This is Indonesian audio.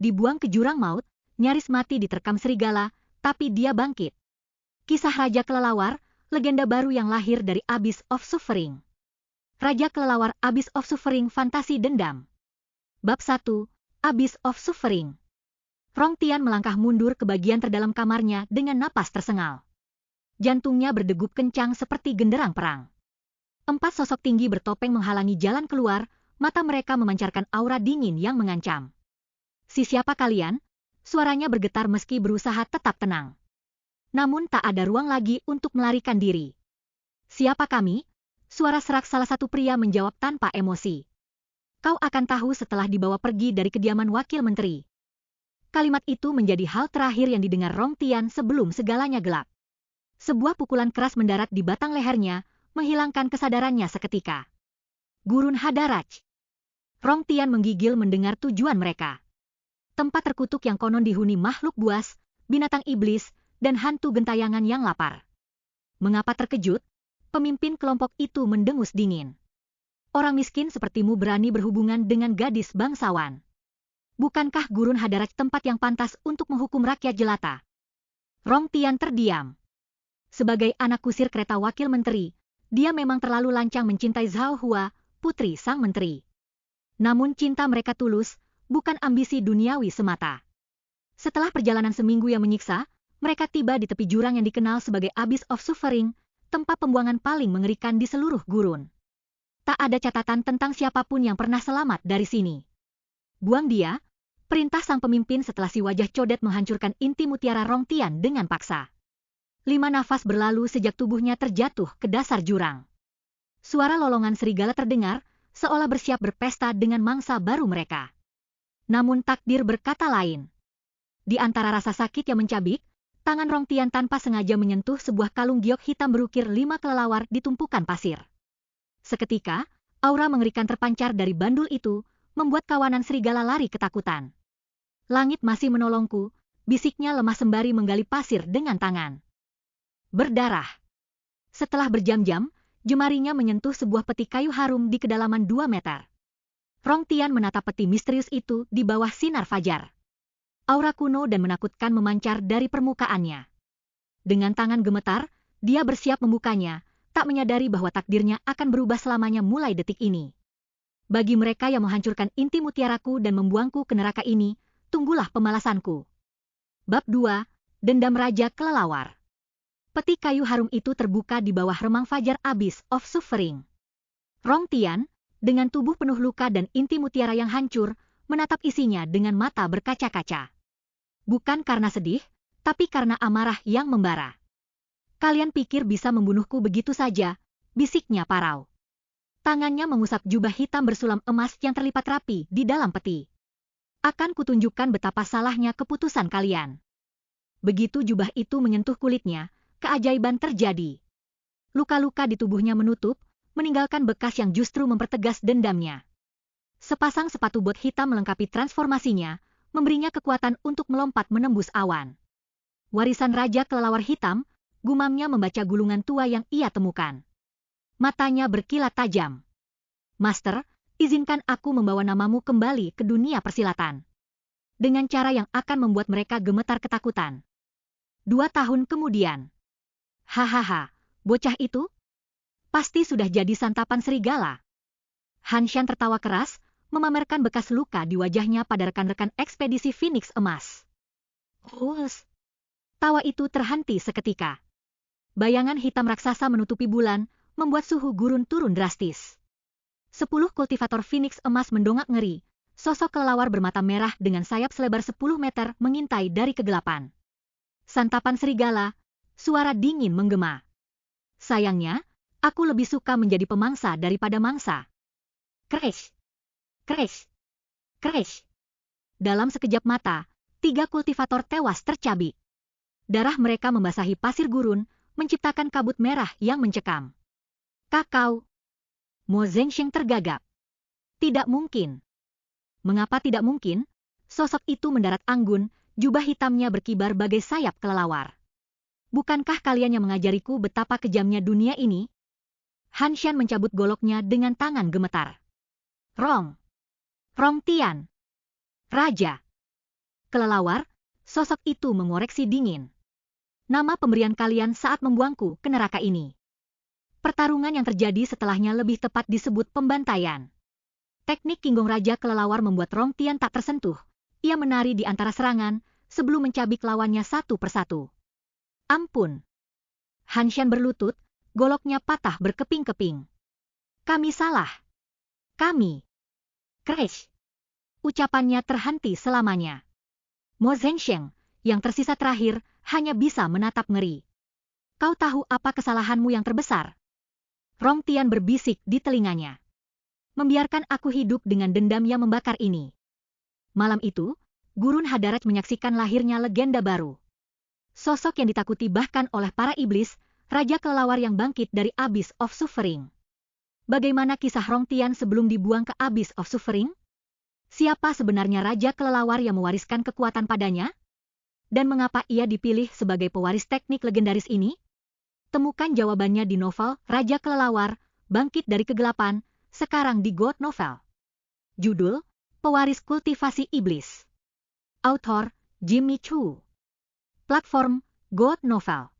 dibuang ke jurang maut, nyaris mati diterkam serigala, tapi dia bangkit. Kisah Raja Kelelawar, legenda baru yang lahir dari Abyss of Suffering. Raja Kelelawar Abyss of Suffering Fantasi Dendam. Bab 1, Abyss of Suffering. Rong Tian melangkah mundur ke bagian terdalam kamarnya dengan napas tersengal. Jantungnya berdegup kencang seperti genderang perang. 4 sosok tinggi bertopeng menghalangi jalan keluar, mata mereka memancarkan aura dingin yang mengancam. Siapa kalian? Suaranya bergetar meski berusaha tetap tenang. Namun tak ada ruang lagi untuk melarikan diri. Siapa kami? Suara serak salah satu pria menjawab tanpa emosi. Kau akan tahu setelah dibawa pergi dari kediaman wakil menteri. Kalimat itu menjadi hal terakhir yang didengar Rong Tian sebelum segalanya gelap. Sebuah pukulan keras mendarat di batang lehernya, menghilangkan kesadarannya seketika. Gurun Hadaraj. Rong Tian menggigil mendengar tujuan mereka. Tempat terkutuk yang konon dihuni makhluk buas, binatang iblis, dan hantu gentayangan yang lapar. Mengapa terkejut? Pemimpin kelompok itu mendengus dingin. Orang miskin sepertimu berani berhubungan dengan gadis bangsawan. Bukankah Gurun Hadaraj tempat yang pantas untuk menghukum rakyat jelata? Rong Tian terdiam. Sebagai anak kusir kereta wakil menteri, dia memang terlalu lancang mencintai Zhao Hua, putri sang menteri. Namun cinta mereka tulus, bukan ambisi duniawi semata. Setelah perjalanan seminggu yang menyiksa, mereka tiba di tepi jurang yang dikenal sebagai Abyss of Suffering, tempat pembuangan paling mengerikan di seluruh gurun. Tak ada catatan tentang siapapun yang pernah selamat dari sini. Buang dia, perintah sang pemimpin setelah si wajah codet menghancurkan inti mutiara Rong Tian dengan paksa. 5 nafas berlalu sejak tubuhnya terjatuh ke dasar jurang. Suara lolongan serigala terdengar, seolah bersiap berpesta dengan mangsa baru mereka. Namun takdir berkata lain. Di antara rasa sakit yang mencabik, tangan Rong Tian tanpa sengaja menyentuh sebuah kalung giok hitam berukir 5 kelelawar di tumpukan pasir. Seketika, aura mengerikan terpancar dari bandul itu, membuat kawanan serigala lari ketakutan. Langit masih menolongku, bisiknya lemah sembari menggali pasir dengan tangan. Berdarah. Setelah berjam-jam, jemarinya menyentuh sebuah peti kayu harum di kedalaman 2 meter. Rong Tian menatap peti misterius itu di bawah sinar fajar. Aura kuno dan menakutkan memancar dari permukaannya. Dengan tangan gemetar, dia bersiap membukanya, tak menyadari bahwa takdirnya akan berubah selamanya mulai detik ini. Bagi mereka yang menghancurkan inti mutiaraku dan membuangku ke neraka ini, tunggulah pembalasanku. Bab 2, Dendam Raja Kelelawar. Peti kayu harum itu terbuka di bawah remang fajar Abyss of Suffering. Rong Tian, dengan tubuh penuh luka dan inti mutiara yang hancur, menatap isinya dengan mata berkaca-kaca. Bukan karena sedih, tapi karena amarah yang membara. Kalian pikir bisa membunuhku begitu saja, bisiknya parau. Tangannya mengusap jubah hitam bersulam emas yang terlipat rapi di dalam peti. Akan kutunjukkan betapa salahnya keputusan kalian. Begitu jubah itu menyentuh kulitnya, keajaiban terjadi. Luka-luka di tubuhnya menutup, meninggalkan bekas yang justru mempertegas dendamnya. Sepasang sepatu bot hitam melengkapi transformasinya, memberinya kekuatan untuk melompat menembus awan. Warisan Raja Kelelawar Hitam, gumamnya membaca gulungan tua yang ia temukan. Matanya berkilat tajam. Master, izinkan aku membawa namamu kembali ke dunia persilatan. Dengan cara yang akan membuat mereka gemetar ketakutan. 2 tahun kemudian. Hahaha, bocah itu? Pasti sudah jadi santapan serigala. Han Shan tertawa keras, memamerkan bekas luka di wajahnya pada rekan-rekan ekspedisi Phoenix Emas. Hus! Tawa itu terhenti seketika. Bayangan hitam raksasa menutupi bulan, membuat suhu gurun turun drastis. 10 kultivator Phoenix Emas mendongak ngeri, sosok kelelawar bermata merah dengan sayap selebar 10 meter mengintai dari kegelapan. Santapan serigala, suara dingin menggema. Sayangnya, aku lebih suka menjadi pemangsa daripada mangsa. Crash! Crash! Crash! Dalam sekejap mata, 3 kultivator tewas tercabik. Darah mereka membasahi pasir gurun, menciptakan kabut merah yang mencekam. Kakao! Mo Zhenxiang tergagap. Tidak mungkin. Mengapa tidak mungkin? Sosok itu mendarat anggun, jubah hitamnya berkibar bagai sayap kelelawar. Bukankah kalian yang mengajariku betapa kejamnya dunia ini? Han Shan mencabut goloknya dengan tangan gemetar. Rong Tian. Raja. Kelelawar, sosok itu mengoreksi dingin. Nama pemberian kalian saat membuangku ke neraka ini. Pertarungan yang terjadi setelahnya lebih tepat disebut pembantaian. Teknik Kinggong Raja Kelelawar membuat Rong Tian tak tersentuh. Ia menari di antara serangan, sebelum mencabik lawannya satu persatu. Ampun. Han Shan berlutut, goloknya patah berkeping-keping. Kami salah. Kami. Crash. Ucapannya terhenti selamanya. Mo Zhensheng, yang tersisa terakhir, hanya bisa menatap ngeri. Kau tahu apa kesalahanmu yang terbesar? Rong Tian berbisik di telinganya. Membiarkan aku hidup dengan dendam yang membakar ini. Malam itu, Gurun Hadarat menyaksikan lahirnya legenda baru. Sosok yang ditakuti bahkan oleh para iblis, Raja Kelelawar yang bangkit dari Abyss of Suffering. Bagaimana kisah Rong Tian sebelum dibuang ke Abyss of Suffering? Siapa sebenarnya Raja Kelelawar yang mewariskan kekuatan padanya? Dan mengapa ia dipilih sebagai pewaris teknik legendaris ini? Temukan jawabannya di novel Raja Kelelawar, Bangkit dari Kegelapan, sekarang di God Novel. Judul, Pewaris Kultivasi Iblis. Autor, Jimmy Chu. Platform, God Novel.